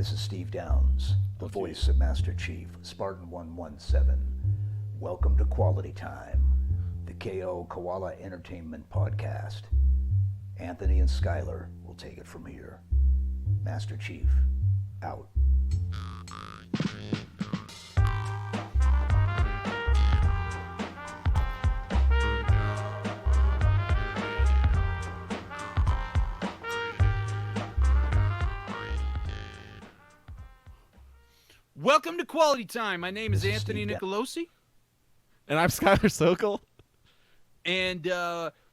this is Steve Downs, the voice of Master Chief, Spartan 117. Welcome to Quality Time, the KO Koala Entertainment Podcast. Anthony and Skylar will take it from here. Master Chief, out. Welcome to Quality Time. My name is This is Anthony Steve Nicolosi, And I'm Skylar Sokol. and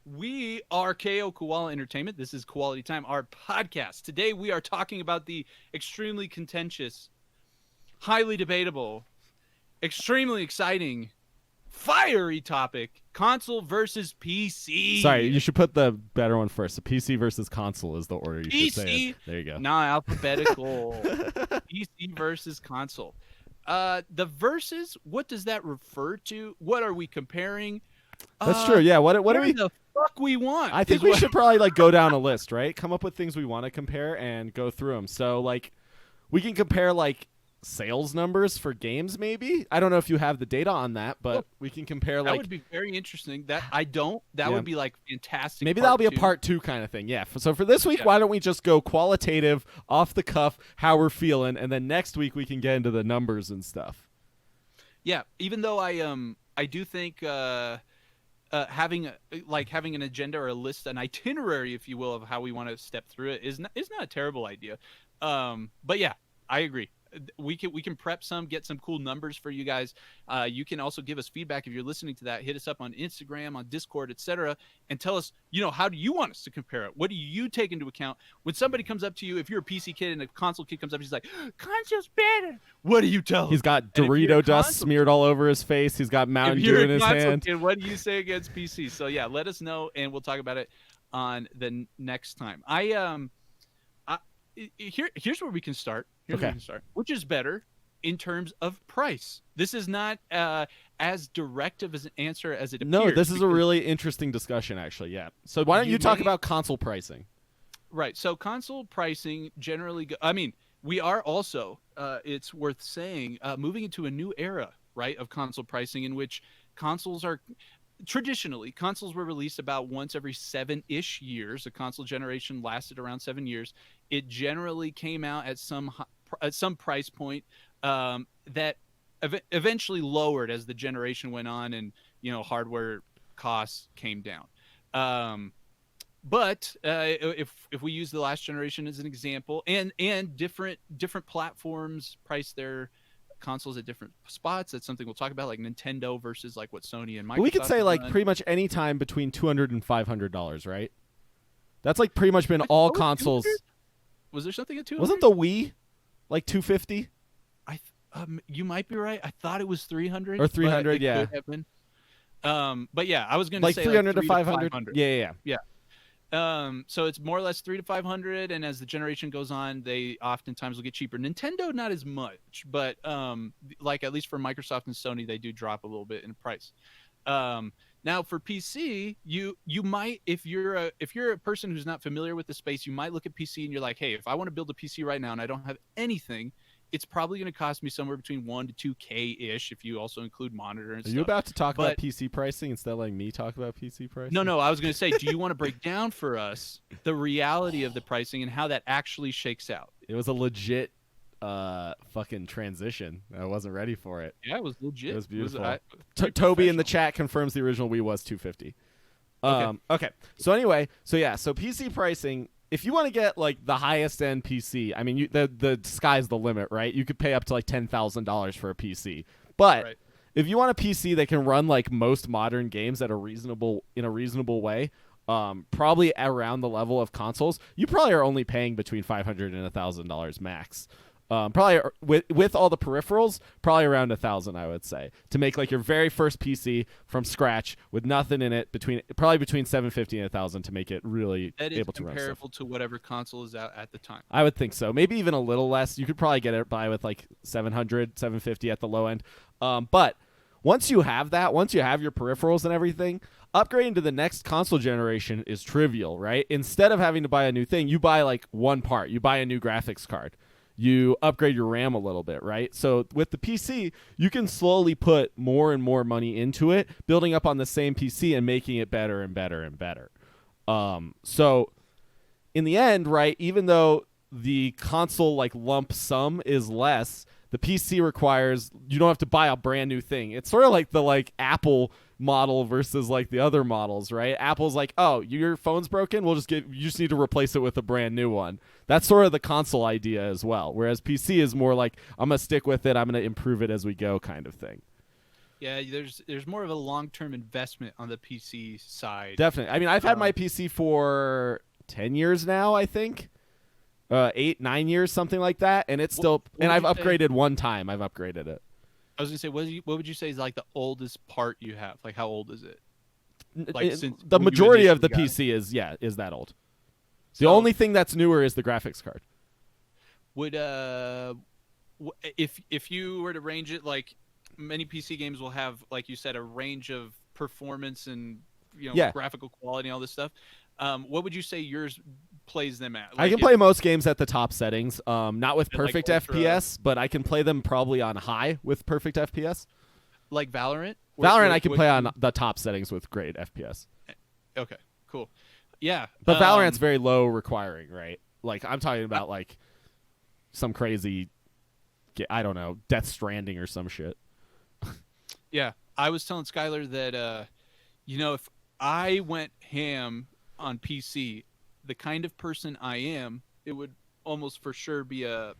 we are KO Koala Entertainment. This is Quality Time, our podcast. Today we are talking about the extremely contentious, highly debatable, extrememely exciting, fiery topic, console versus PC. Sorry, you should put the better one first. The PC versus console is the order you should say PC? it. There you go. Nah, alphabetical. PC versus console. The versus, what does that refer to? What are we comparing? That's true. Yeah. What do we? the fuck we want? I think is we what- should probably go down a list, right? Come up with things we want to compare and go through them. So we can compare sales numbers for games, maybe. I don't know if you have the data on that, but we can compare That would be very interesting. That I don't. That Yeah. would be fantastic. Maybe part that'll be a two. part 2 kind of thing. Yeah. So for this week, Yeah. why don't we just go qualitative, off the cuff, how we're feeling, and then next week we can get into the numbers and stuff. Yeah, even though I do think having an agenda or a list, an itinerary, if you will, of how we want to step through it is not a terrible idea. But yeah, I agree. We can prep some, get some cool numbers for you guys. You can also give us feedback if you're listening to that. Hit us up on Instagram, on Discord, etc., and tell us, how do you want us to compare it? What do you take into account when somebody comes up to you? If you're a PC kid and a console kid comes up, he's like, "Console's better." What do you tell him? He's got And if you're a Dorito dust console smeared all over his face. He's got Mountain if you're Dew in a his console hand. kid, what do you say against PC? So yeah, let us know, and we'll talk about it on the next time. Here's where we can start. Which is better in terms of price? This is not as direct of an answer as it appears. No, this is a because- really interesting discussion, actually. Yeah. So why don't you talk about console pricing? Right. So console pricing generally we are also, it's worth saying, moving into a new era, right, of console pricing in which consoles were released about once every 7-ish years. A console generation lasted around 7 years. It generally came out at some price point that eventually lowered as the generation went on and, hardware costs came down. But if we use the last generation as an example, and different platforms price their consoles at different spots, that's something we'll talk about, like Nintendo versus what Sony and Microsoft. We could say have done. pretty much any time between $200 and $500, right? That's pretty much been all consoles. 200? Was there something at 200? Wasn't the Wii $250? You might be right. I thought it was 300 or 300. but it Yeah, could have been. But yeah, I was going to say 300 to 500. 500. Yeah. So it's more or less 300 to 500, and as the generation goes on, they oftentimes will get cheaper. Nintendo not as much, but at least for Microsoft and Sony, they do drop a little bit in price. Now for PC, you might, if you're a person who's not familiar with the space, you might look at PC and you're like, hey, if I want to build a PC right now and I don't have anything, it's probably going to cost me somewhere between $1,000 to $2,000 ish if you also include monitor and Are stuff. you about to talk about PC pricing instead of letting me talk about PC pricing? No, I was going to say, do you want to break down for us the reality of the pricing and how that actually shakes out? It was a legit fucking transition. I wasn't ready for it. Yeah, it was legit. It was beautiful. Pretty Toby in the professional. chat confirms the original Wii was $250. Okay. So anyway, so PC pricing. If you want to get the highest end PC, I mean, the sky's the limit, right? You could pay up to $10,000 for a PC. But Right. if you want a PC that can run most modern games in a reasonable way, probably around the level of consoles, you probably are only paying between $500 and $1,000 max. Probably with all the peripherals, probably around $1,000, I would say, to make your very first PC from scratch with nothing in it. Probably between $750 and $1,000 to make it really That is able to run stuff. comparable to whatever console is out at the time. I would think so. Maybe even a little less. You could probably get it by with $700, $750 at the low end. But once you have that, once you have your peripherals and everything, upgrading to the next console generation is trivial, right? Instead of having to buy a new thing, you buy one part. You buy a new graphics card. you upgrade your RAM a little bit, right? So with the PC, you can slowly put more and more money into it, building up on the same PC and making it better and better and better. So in the end, right, even though the console like lump sum is less, the PC requires you don't have to buy a brand new thing. It's sort of like the like Apple model versus like the other models, right? Apple's like, oh, your phone's broken, you just need to replace it with a brand new one. That's sort of the console idea as well. Whereas PC is more like, I'm gonna stick with it, I'm gonna improve it as we go kind of thing. Yeah, there's more of a long-term investment on the PC side. Definitely. I mean, I've had my PC for 10 years now, I think. 8-9 years, something like that, and it's still. And I've upgraded one time. I've upgraded it. I was gonna say, what would you say is like the oldest part you have? Like, how old is it? Since the majority of the initially PC is that old. The only thing that's newer is the graphics card. Would if you were to range it, like many PC games will have, like you said, a range of performance and graphical quality and all this stuff. What would you say yours plays them at? I can play most games at the top settings, not with perfect FPS, but I can play them probably on high with perfect FPS. Like Valorant? I can play on the top settings with great FPS. Okay, cool. Yeah. But Valorant's very low requiring, right? Like, I'm talking about, like, some crazy, I don't know, Death Stranding or some shit. Yeah. I was telling Skylar that, if I went ham on PC, the kind of person I am, it would almost for sure be a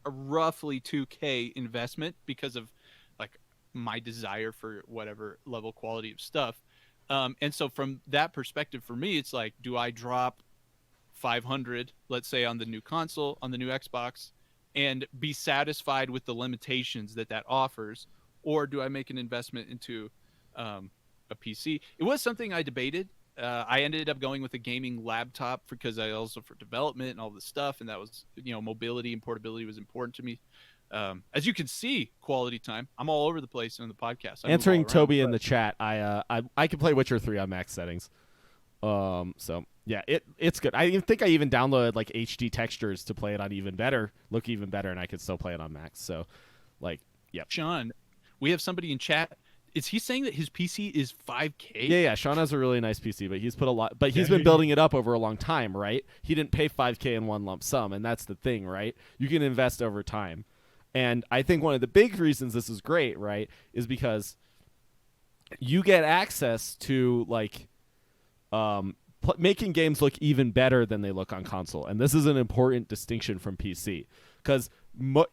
roughly $2,000 investment because of like my desire for whatever level quality of stuff. And so from that perspective, for me, it's like, do I drop 500, let's say, on the new console, on the new Xbox, and be satisfied with the limitations that offers, or do I make an investment into a PC? It was something I debated. I ended up going with a gaming laptop because I also for development and all this stuff, and that was mobility and portability was important to me. As you can see, quality time. I'm all over the place on the podcast. Answering Toby in the chat, I can play Witcher 3 on max settings. So yeah, it's good. I think I even downloaded like HD textures to play it on look even better, and I could still play it on max. So, like, yep. Sean, we have somebody in chat. Is he saying that his PC is $5,000? Yeah. Sean has a really nice PC, but he's put a lot. But he's been building it up over a long time, right? He didn't pay $5,000 in one lump sum, and that's the thing, right? You can invest over time, and I think one of the big reasons this is great, right, is because you get access to like making games look even better than they look on console, and this is an important distinction from PC because.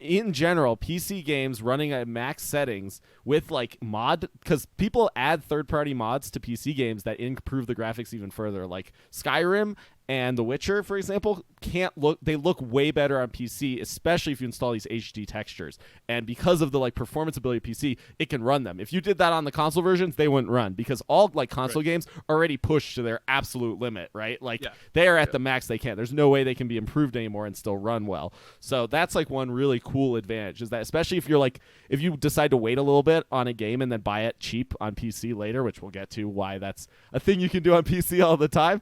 In general, PC games running at max settings with like because people add third-party mods to PC games that improve the graphics even further. Like Skyrim and The Witcher, for example, they look way better on PC, especially if you install these HD textures. And because of the like performance ability of PC, it can run them. If you did that on the console versions, they wouldn't run because all like console games are already pushed to their absolute limit, right? Like they are at the max they can. There's no way they can be improved anymore and still run well. So that's like one really cool advantage is that especially if you decide to wait a little bit on a game and then buy it cheap on PC later, which we'll get to why that's a thing you can do on PC all the time.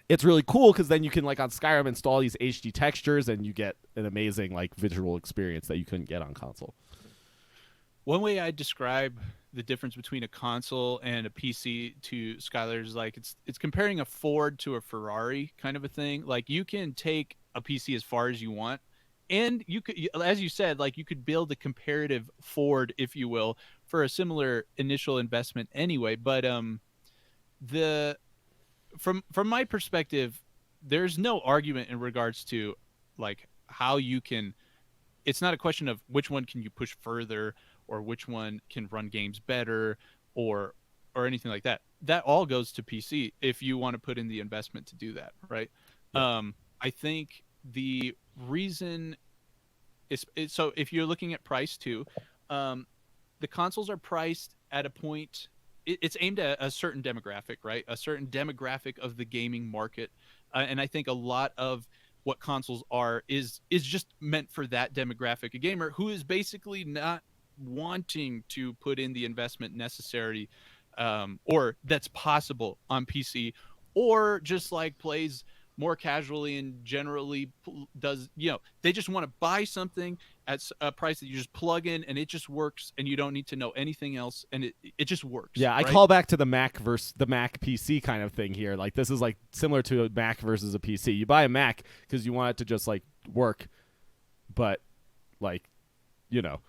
It's really cool because then you can like on Skyrim install these HD textures and you get an amazing like visual experience that you couldn't get on console. One way I describe the difference between a console and a PC to Skylar is like it's comparing a Ford to a Ferrari kind of a thing. Like you can take a PC as far as you want, and you could, as you said, like you could build a comparative Ford, if you will, for a similar initial investment anyway. But from my perspective, there's no argument in regards to like how you can. It's not a question of which one can you push further or which one can run games better or anything like that. That all goes to PC if you want to put in the investment to do that, right? Yeah. I think the reason is so if you're looking at price too, the consoles are priced at a point. It's aimed at a certain demographic, right? A certain demographic of the gaming market, and I think a lot of what consoles are is just meant for that demographic, a gamer who is basically not wanting to put in the investment necessary, or that's possible on PC, or just like plays more casually and generally does, they just want to buy something at a price that you just plug in and it just works and you don't need to know anything else and it just works. Yeah, I right? call back to the Mac versus the Mac PC kind of thing here. Like, this is like similar to a Mac versus a PC. You buy a Mac because you want it to just like work, but like,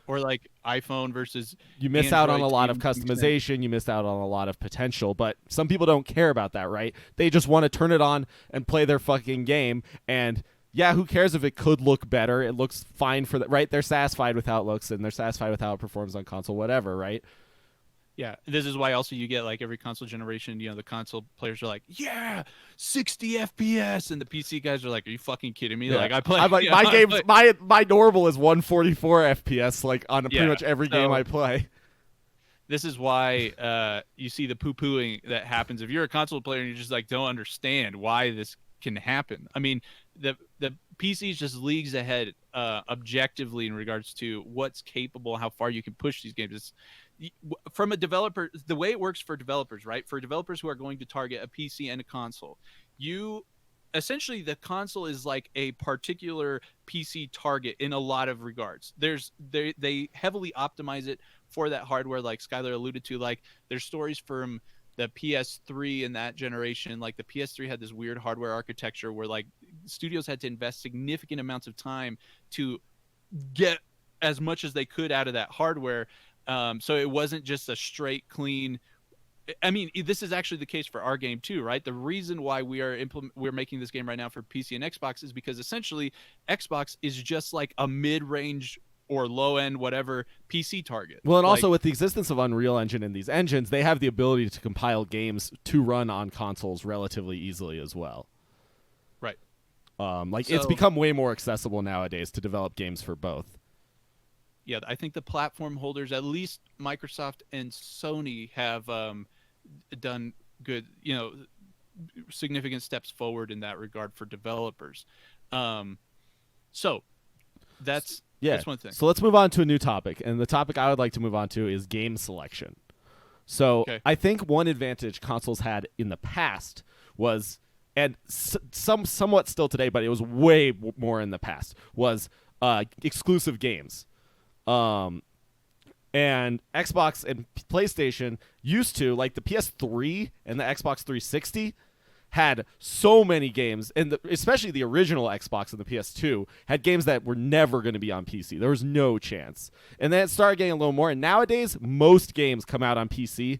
or like iPhone versus you miss out on a Android lot of to an extent. customization. You miss out on a lot of potential, but some people don't care about that, right? They just want to turn it on and play their fucking game. And yeah, who cares if it could look better? It looks fine for right? They're satisfied with how it looks and they're satisfied with how it performs on console, whatever, right? Yeah, this is why also you get like every console generation, the console players are like, yeah, 60 FPS, and the PC guys are like, are you fucking kidding me? Yeah. Like I play, I'm like, my games, my normal is 144 FPS, like on pretty much every game I play. This is why you see the poo-pooing that happens if you're a console player and you just like don't understand why this can happen. I mean, the PC is just leagues ahead objectively in regards to what's capable, how far you can push these games. It's, from a developer, the way it works for developers, right? For developers who are going to target a PC and a console, essentially the console is like a particular PC target in a lot of regards. They heavily optimize it for that hardware, like Skylar alluded to. Like, there's stories from the PS3 in that generation. Like, the PS3 had this weird hardware architecture where like studios had to invest significant amounts of time to get as much as they could out of that hardware. So it wasn't just a straight clean. I mean, this is actually the case for our game too, right? The reason why we're making this game right now for PC and Xbox is because essentially Xbox is just like a mid-range or low-end whatever PC target. Well, and also with the existence of Unreal Engine and these engines, they have the ability to compile games to run on consoles relatively easily as well. Right. It's become way more accessible nowadays to develop games for both. Yeah, I think the platform holders, at least Microsoft and Sony, have done good, significant steps forward in that regard for developers. So that's one thing. So let's move on to a new topic, and the topic I would like to move on to is game selection. So Okay. I think one advantage consoles had in the past was, and somewhat still today, but it was way more in the past, was exclusive games. And Xbox and PlayStation used to, like the PS3 and the Xbox 360, had so many games, and especially the original Xbox and the PS2 had games that were never going to be on PC. There was no chance. And then it started getting a little more, and nowadays most games come out on PC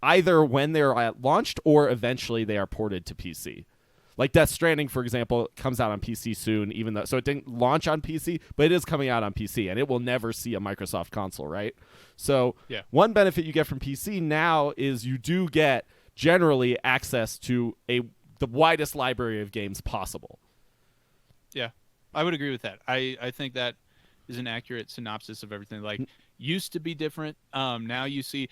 either when they're launched or eventually they are ported to PC. Like Death Stranding, for example, comes out on PC soon, so it didn't launch on PC, but it is coming out on PC, and it will never see a Microsoft console, right? So one benefit you get from PC now is you do get generally access to the widest library of games possible. Yeah, I would agree with that. I think that is an accurate synopsis of everything. Like, used to be different. Now you see,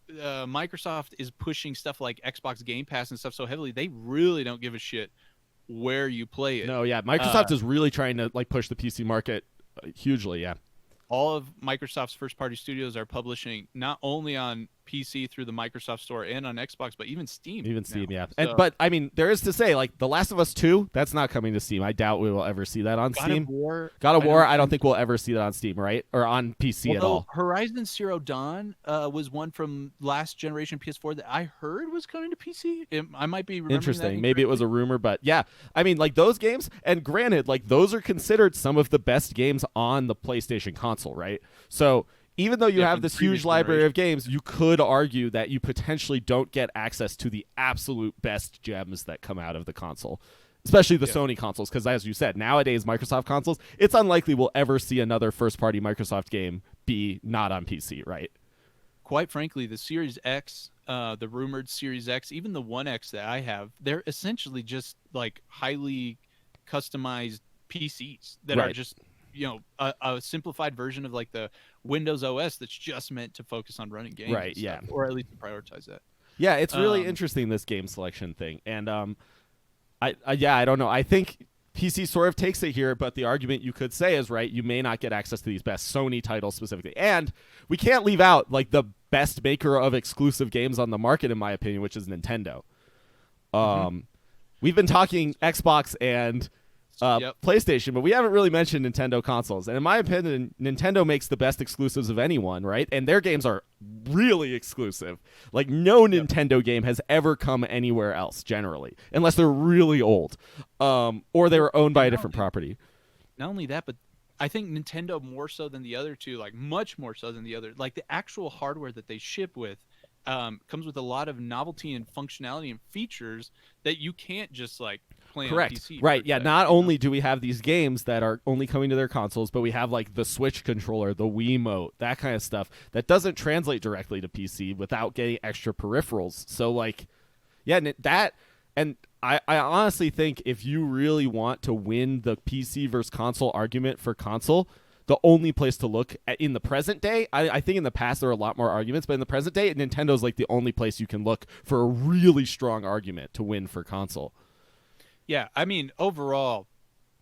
Microsoft is pushing stuff like Xbox Game Pass and stuff so heavily, they really don't give a shit where you play it. No, yeah, Microsoft is really trying to like push the PC market hugely. Yeah, all of Microsoft's first-party studios are publishing not only on PC through the Microsoft Store and on Xbox, but even Steam. Yeah. So, But I mean, there is to say, like, The Last of Us 2, that's not coming to Steam. I doubt we will ever see that on Steam. God of War, I don't think we'll ever see that on Steam, right? Or on PC at all. Horizon Zero Dawn was one from last generation PS4 that I heard was coming to PC. I might be remembering Interesting. that Maybe it was a rumor, but yeah. I mean, like, those games, and granted, like, those are considered some of the best games on the PlayStation console, right? So even though you have this huge library of games, you could argue that you potentially don't get access to the absolute best gems that come out of the console, especially the Sony consoles, because as you said, nowadays Microsoft consoles, it's unlikely we'll ever see another first-party Microsoft game be not on PC, right? Quite frankly, the Series X, the rumored Series X, even the One X that I have, they're essentially just like highly customized PCs that are just a simplified version of like the Windows OS that's just meant to focus on running games, right? Yeah, or at least to prioritize that. Yeah, it's really interesting, this game selection thing, and I don't know. I think PC sort of takes it here, but the argument you could say is right. You may not get access to these best Sony titles specifically, and we can't leave out like the best maker of exclusive games on the market, in my opinion, which is Nintendo. We've been talking Xbox and Yep. PlayStation, but we haven't really mentioned Nintendo consoles. And in my opinion, Nintendo makes the best exclusives of anyone, right? And their games are really exclusive. Like, no Nintendo game has ever come anywhere else, generally, unless they're really old, or they were owned by a different property. Not only that, but I think Nintendo more so than the other two, like much more so than the other, like the actual hardware that they ship with comes with a lot of novelty and functionality and features that you can't just like play Correct. on PC. Right. Yeah. Not only do we have these games that are only coming to their consoles, but we have like the Switch controller, the Wiimote, that kind of stuff that doesn't translate directly to PC without getting extra peripherals. So like, yeah, that, and I honestly think if you really want to win the PC versus console argument for console, the only place to look in the present day, I think in the past there are a lot more arguments, but in the present day, Nintendo's like the only place you can look for a really strong argument to win for console. Yeah, I mean, overall,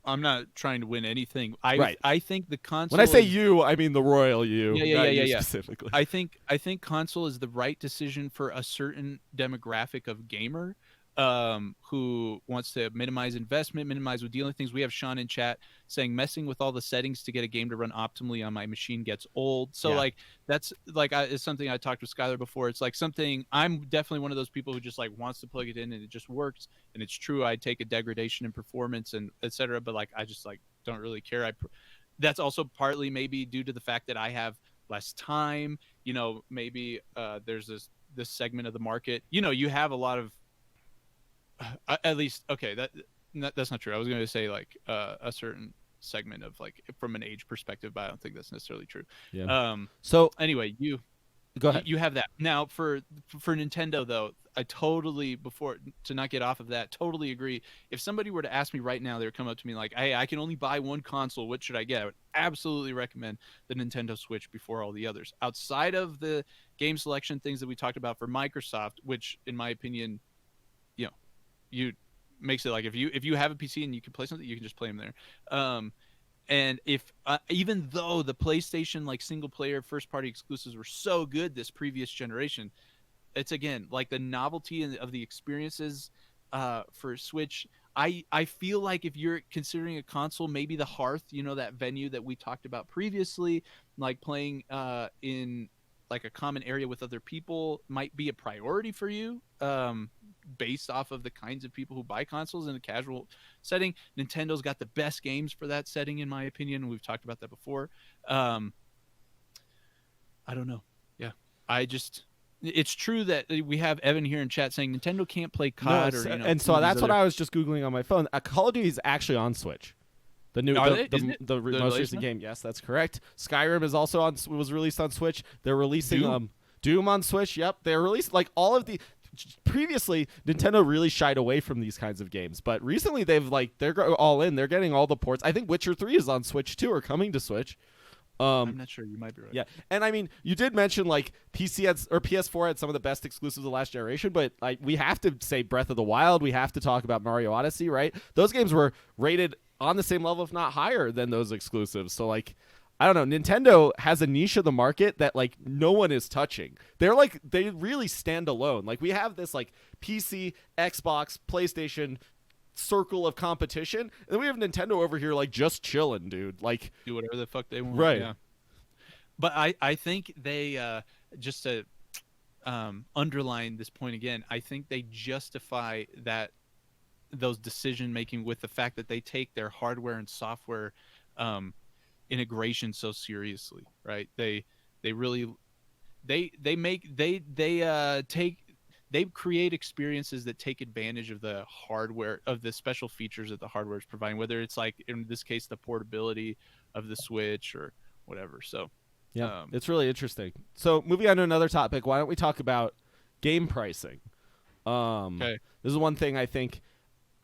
I'm not trying to win anything. I think the console. When I say is, you, I mean the royal you. Yeah. Specifically. I think console is the right decision for a certain demographic of gamer, who wants to minimize investment, minimize with dealing with things. We have Sean in chat saying messing with all the settings to get a game to run optimally on my machine gets old. So like that's like it's something I talked with Skylar before. It's like something I'm definitely one of those people who just like wants to plug it in and it just works. And it's true, I take a degradation in performance and etc. But like I just like don't really care. That's also partly maybe due to the fact that I have less time. You know, maybe there's this segment of the market. You know, you have a lot of at least okay that's not true. I was going to say like a certain segment of like from an age perspective, but I don't think that's necessarily true. So anyway, you go ahead. You have that now for Nintendo though. I totally, before to not get off of that, totally agree. If somebody were to ask me right now, they would come up to me like, hey, I can only buy one console, what should I get? I would absolutely recommend the Nintendo Switch before all the others, outside of the game selection things that we talked about for Microsoft, which in my opinion, you makes it like if you have a PC and you can play something, you can just play them there. And if even though the PlayStation like single player first party exclusives were so good this previous generation, it's again like the novelty of the experiences for Switch. I feel like if you're considering a console, maybe the Hearth, that venue that we talked about previously, like playing in like a common area with other people might be a priority for you, based off of the kinds of people who buy consoles in a casual setting. Nintendo's got the best games for that setting, in my opinion. We've talked about that before. I don't know. Yeah. It's true that we have Evan here in chat saying Nintendo can't play COD and so that's what I was just Googling on my phone. Call of Duty is actually on Switch. The new, the most recent game. Yes, that's correct. Skyrim is also was released on Switch. They're releasing Doom on Switch. Yep, they're released like all of the. Previously, Nintendo really shied away from these kinds of games, but recently they're all in. They're getting all the ports. I think Witcher 3 is on Switch too, or coming to Switch. I'm not sure. You might be right. Yeah, and I mean, you did mention like PS4 had some of the best exclusives of the last generation, but like we have to say Breath of the Wild. We have to talk about Mario Odyssey, right? Those games were rated on the same level, if not higher, than those exclusives. So like, I don't know. Nintendo has a niche of the market that like no one is touching. They really stand alone. Like we have this like PC, Xbox, PlayStation circle of competition, and then we have Nintendo over here like just chilling, dude. Like do whatever the fuck they want. Right. Yeah. But I think they just to underline this point again, I think they justify those decision making with the fact that they take their hardware and software integration so seriously, right? They really create experiences that take advantage of the hardware, of the special features that the hardware is providing, whether it's like in this case the portability of the Switch or whatever. So yeah, it's really interesting. So moving on to another topic, why don't we talk about game pricing? Okay. This is one thing I think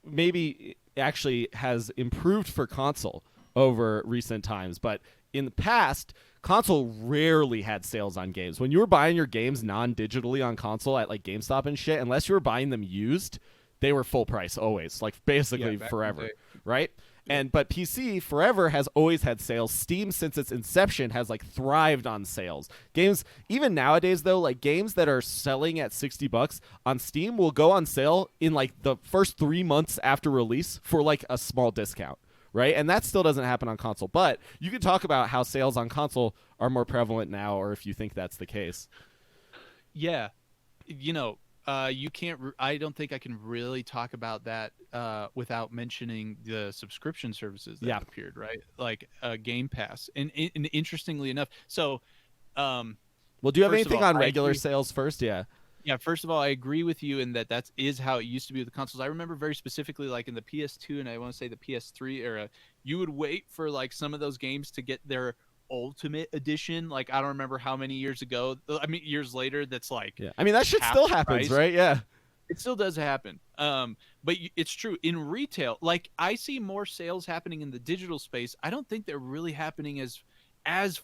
maybe actually has improved for console over recent times, but in the past, console rarely had sales on games. When you were buying your games non-digitally on console at like GameStop and shit, unless you were buying them used, they were full price always, like basically forever, right? But PC forever has always had sales. Steam, since its inception, has like thrived on sales. Games, even nowadays though, like games that are selling at $60 on Steam will go on sale in like the first 3 months after release for like a small discount, right? And that still doesn't happen on console. But you can talk about how sales on console are more prevalent now, or if you think that's the case. Yeah, you can't. I don't think I can really talk about that without mentioning the subscription services that appeared, right? Like Game Pass, and interestingly enough, so. Well, do you have anything on regular sales first? Yeah. Yeah. First of all, I agree with you in that is how it used to be with the consoles. I remember very specifically, like in the PS2 and I want to say the PS3 era, you would wait for like some of those games to get their Ultimate Edition. Like I don't remember how many years ago. I mean, years later. That's like. Yeah. I mean, that shit still happens, right? Yeah. It still does happen. But it's true in retail. Like I see more sales happening in the digital space. I don't think they're really happening as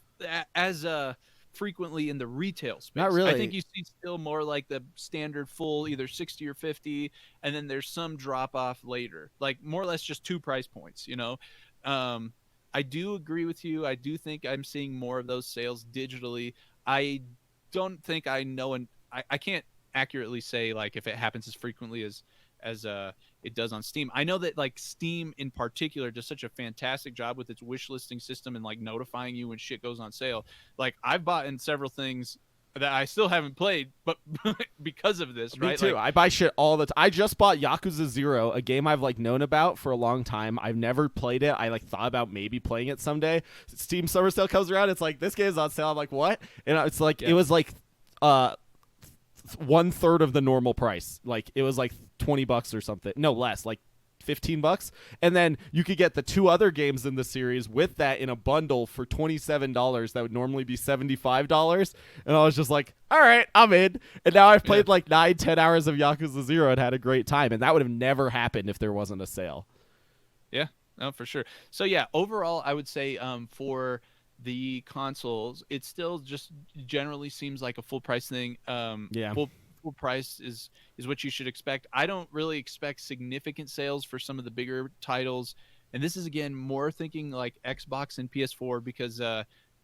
frequently in the retail space. Not really. I think you see still more like the standard full, either 60 or 50, and then there's some drop off later. Like more or less just 2 price points. I do agree with you. I do think I'm seeing more of those sales digitally. I don't think I know, and I can't accurately say like if it happens as frequently as it does on Steam. I know that like Steam in particular does such a fantastic job with its wish listing system and like notifying you when shit goes on sale. Like I've bought in several things that I still haven't played, but because of this, right? Me too. Like, I buy shit all the time. I just bought Yakuza 0, a game I've like known about for a long time. I've never played it. I like thought about maybe playing it someday. Steam Summer Sale comes around. It's like, this game's on sale. I'm like, what? And it's like, It was like 1/3 of the normal price. Like it was like $20 or something. No, less, like $15. And then you could get the 2 other games in the series with that in a bundle for $27. That would normally be $75. And I was just like, all right, I'm in. And now I've played like 9-10 hours of Yakuza 0 and had a great time. And that would have never happened if there wasn't a sale. Yeah, no, for sure. So yeah, overall, I would say for the consoles, it still just generally seems like a full price thing. Full price is what you should expect. I don't really expect significant sales for some of the bigger titles, and this is again more thinking like Xbox and PS4 because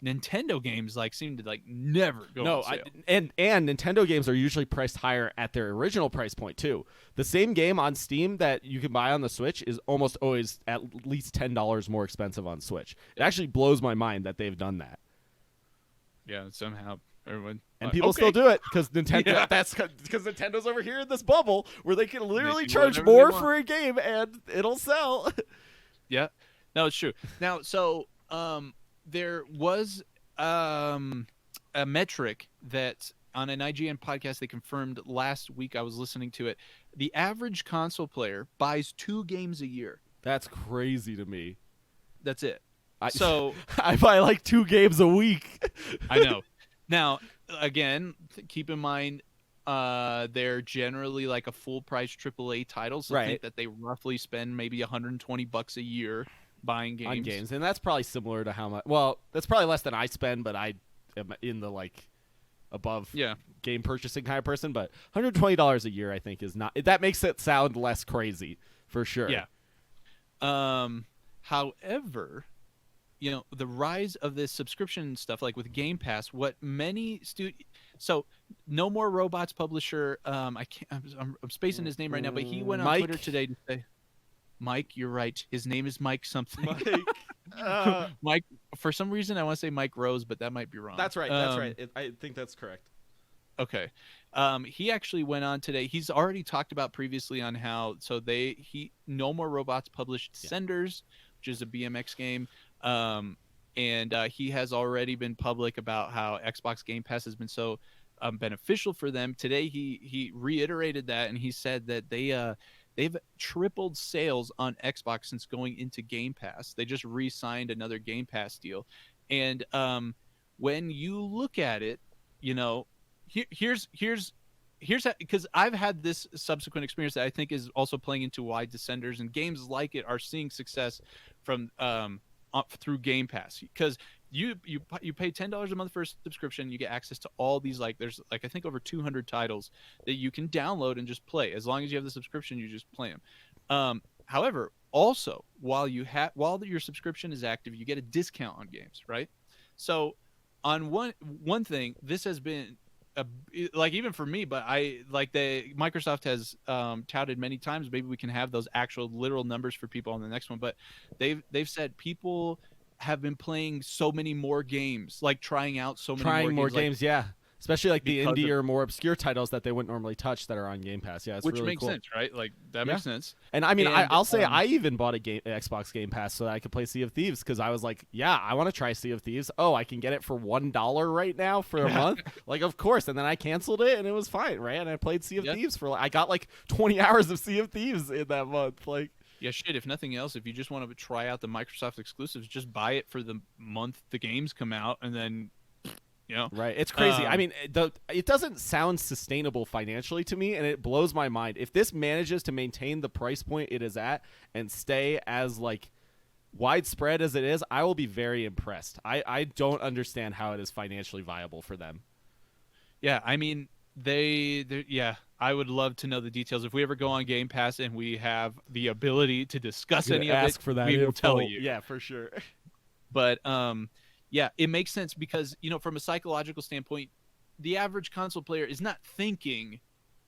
Nintendo games like seem to like never go on sale. And Nintendo games are usually priced higher at their original price point too. The same game on Steam that you can buy on the Switch is almost always at least $10 more expensive on Switch. It actually blows my mind that they've done that. Yeah, somehow everyone and people still do it because Nintendo. Yeah. That's because Nintendo's over here in this bubble where they can literally charge more for a game and it'll sell. Yeah, no, it's true. Now, so there was a metric that on an IGN podcast they confirmed last week. I was listening to it. The average console player buys 2 games a year. That's crazy to me. That's it. I buy like 2 games a week. I know. Now, again, keep in mind they're generally like a full price AAA title, so I think that they roughly spend maybe $120 a year buying games. On games, and that's probably similar to how much. Well, that's probably less than I spend, but I am in the like above game purchasing kind of person. But $120 a year, I think, is not. That makes it sound less crazy for sure. Yeah. However, the rise of this subscription stuff, like with Game Pass, what many so No More Robots publisher, I'm spacing his name right now, but he went on Twitter today to say, Mike, you're right. His name is Mike something. Mike. For some reason, I want to say Mike Rose, but that might be wrong. That's right. That's right. I think that's correct. Okay. He actually went on today. He's already talked about previously on how No More Robots published Senders, which is a BMX game. And he has already been public about how Xbox Game Pass has been so beneficial for them. Today, he reiterated that, and he said that they've tripled sales on Xbox since going into Game Pass. They just re-signed another Game Pass deal. And when you look at it, here's because I've had this subsequent experience that I think is also playing into why Descenders and games like it are seeing success from through Game Pass, because you pay $10 a month for a subscription, you get access to all these, like there's like I think over 200 titles that you can download and just play. As long as you have the subscription, you just play them. However, also, while your subscription is active, you get a discount on games, right? So on one thing, this has been like, even for me, but Microsoft has touted many times, maybe we can have those actual literal numbers for people on the next one, but they've said people have been playing so many more games, like trying out so many more games, yeah. Especially like the because indie or more obscure titles that they wouldn't normally touch that are on Game Pass. Yeah, it's which really makes cool. sense, right? Like that makes sense. And I mean, And, I'll say I even bought a Xbox Game Pass so that I could play Sea of Thieves because I was like, yeah, I want to try Sea of Thieves. Oh, I can get it for $1 right now for a month. Like, of course. And then I canceled it and it was fine, right? And I played Sea of Thieves for I got like 20 hours of Sea of Thieves in that month. Like, yeah, shit. If nothing else, if you just want to try out the Microsoft exclusives, just buy it for the month the games come out, and then. Right. It's crazy. I mean, it doesn't sound sustainable financially to me, and it blows my mind. If this manages to maintain the price point it is at and stay as like widespread as it is, I will be very impressed. I don't understand how it is financially viable for them. Yeah, I mean, I would love to know the details. If we ever go on Game Pass and we have the ability to discuss any of it, for that we will tell you. Yeah, for sure. But yeah, it makes sense because, from a psychological standpoint, the average console player is not thinking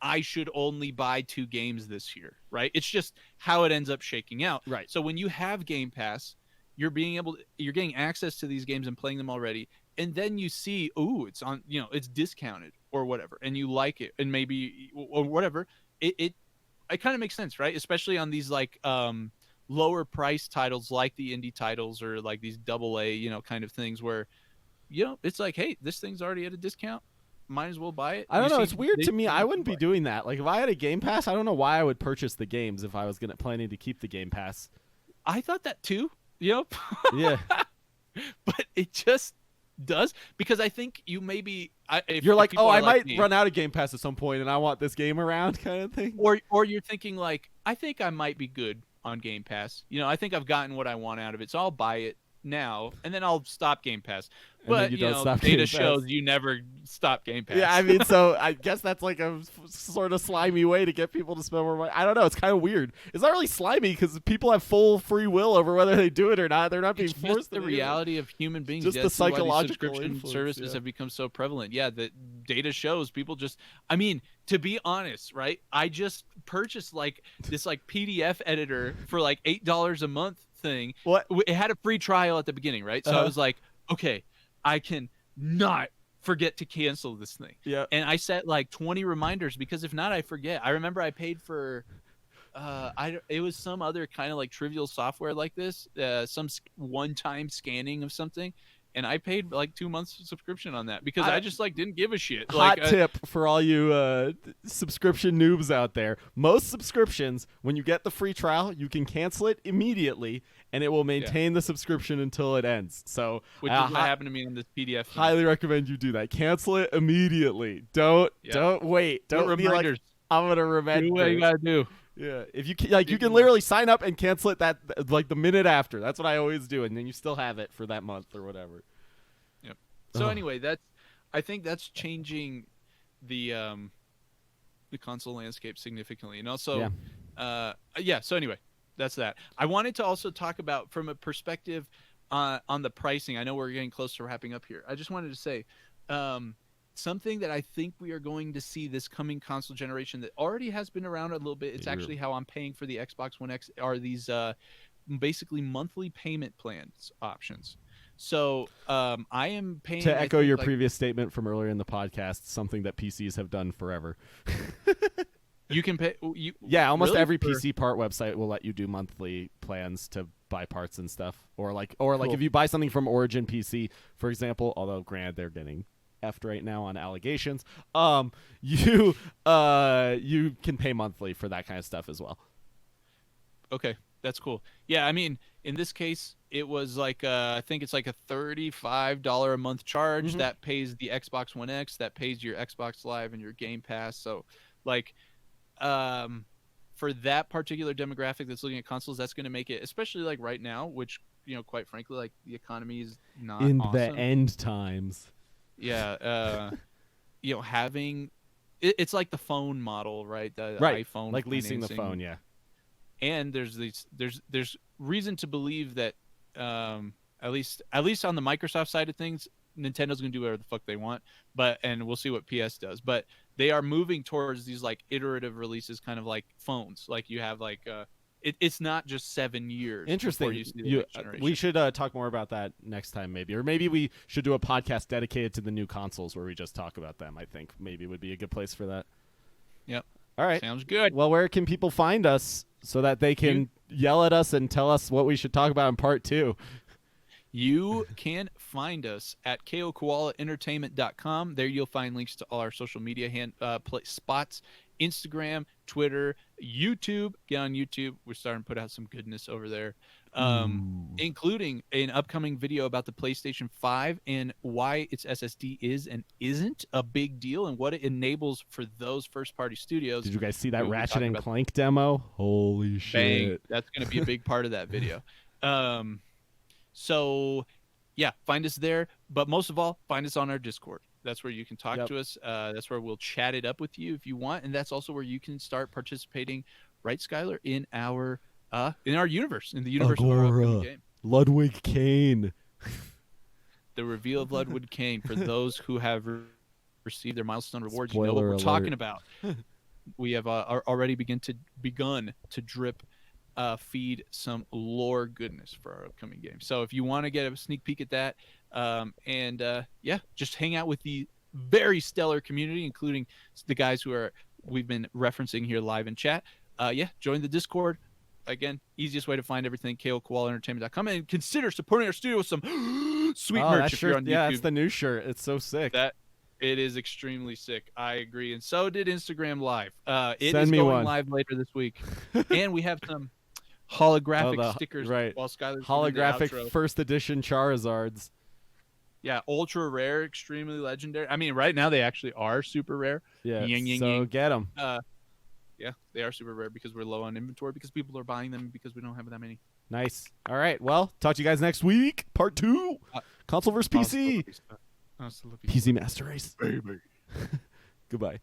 I should only buy 2 games this year, right? It's just how it ends up shaking out. Right. So when you have Game Pass, you're getting access to these games and playing them already, and then you see, it's on, it's discounted or whatever, and you like it, and maybe or whatever. It kind of makes sense, right? Especially on these like lower price titles like the indie titles or like these AA, kind of things where, it's like, hey, this thing's already at a discount. Might as well buy it. I don't know. It's weird to me. I wouldn't be doing that. Like, if I had a Game Pass, I don't know why I would purchase the games if I was planning to keep the Game Pass. I thought that too, Yeah. But it just does, because I think you maybe you're like, oh, I might run out of Game Pass at some point and I want this game around kind of thing. Or you're thinking like, I think I might be good on Game Pass. I think I've gotten what I want out of it, so I'll buy it now, and then I'll stop Game Pass. But data shows you never stop Game Pass. Yeah, I mean, so I guess that's like a sort of slimy way to get people to spend more money. I don't know. It's kind of weird. It's not really slimy because people have full free will over whether they do it or not. They're not being forced. Just the reality of human beings. Just the psychological subscription services have become so prevalent. Yeah, the data shows people just. I mean, to be honest, right? I just purchased like this like PDF editor for like $8 a month thing. What? It had a free trial at the beginning, right? So I was like, okay, I can not forget to cancel this thing. Yeah. And I set like 20 reminders because if not, I forget. I remember I paid for it was some other kind of like trivial software like this, some one-time scanning of something, and I paid like 2 months subscription on that because I just like didn't give a shit. Hot tip for all you subscription noobs out there. Most subscriptions, when you get the free trial, you can cancel it immediately and it will maintain the subscription until it ends. So which is what happened to me on this PDF thing. Highly recommend you do that. Cancel it immediately. Don't wait. Don't be like, I'm going to remember. Do what you got to do. Yeah, if you can literally sign up and cancel it that like the minute after. That's what I always do, and then you still have it for that month or whatever. Yep. So anyway, I think that's changing the console landscape significantly, and also, So anyway, that's that. I wanted to also talk about from a perspective on the pricing. I know we're getting close to wrapping up here. I just wanted to say. Something that I think we are going to see this coming console generation that already has been around a little bit. It's actually how I'm paying for the Xbox One X are these basically monthly payment plans options. So I am paying to echo your previous statement from earlier in the podcast, something that PCs have done forever. You can pay. Almost every PC part website will let you do monthly plans to buy parts and stuff, or like if you buy something from Origin PC, for example. Although, granted, they're getting effed right now on allegations. You can pay monthly for that kind of stuff as well. Okay, that's cool. Yeah, I mean, in this case, it was like I think it's like a $35 a month charge that pays the Xbox One X, that pays your Xbox Live and your Game Pass. So, like, for that particular demographic that's looking at consoles, that's going to make it, especially like right now, which quite frankly, like the economy is not in awesome. the end times. Yeah, having it's like the phone model, right? The right, iPhone, like leasing the phone. Yeah, and there's reason to believe that at least on the Microsoft side of things, Nintendo's gonna do whatever the fuck they want, and we'll see what PS does. But they are moving towards these like iterative releases, kind of like phones. Like you have like it's not just 7 years. Interesting. You see the next generation. We should talk more about that next time, maybe, or maybe we should do a podcast dedicated to the new consoles where we just talk about them. I think maybe would be a good place for that. Yep. All right. Sounds good. Well, where can people find us so that they can yell at us and tell us what we should talk about in part 2? You can find us at koalaentertainment.com. There you'll find links to all our social media spots, Instagram, Twitter, YouTube. Get on YouTube. We're starting to put out some goodness over there, including an upcoming video about the PlayStation 5 and why its SSD is and isn't a big deal and what it enables for those first-party studios. Did you guys see that Ratchet and Clank demo? Holy shit. Bang. That's going to be a big part of that video. So, yeah, find us there. But most of all, find us on our Discord. That's where you can talk to us. That's where we'll chat it up with you if you want. And that's also where you can start participating, right, Skylar, in our universe, in the universe of our upcoming game. Ludwig Kane. The reveal of Ludwig Kane for those who have received their milestone rewards. Spoiler you know what we're alert. talking about. We have already begun to drip feed some lore goodness for our upcoming game. So if you want to get a sneak peek at that, just hang out with the very stellar community, including the guys we've been referencing here live in chat. Join the Discord. Again, easiest way to find everything, koalaentertainment.com, and consider supporting our studio with some sweet merch if you're on YouTube. Yeah, that's the new shirt. It's so sick. It is extremely sick. I agree. And so did Instagram Live. It Send is me going one. live later this week. And we have some holographic stickers while Skylar's doing the holographic outro. first edition Charizards. Yeah, ultra rare, extremely legendary. I mean, right now they actually are super rare. Yeah, Ying, so ying. get them. Yeah, they are super rare because we're low on inventory, because people are buying them, because we don't have that many. Nice. All right. Well, talk to you guys next week. Part 2. Console versus PC. PC Master Race. Baby. Goodbye.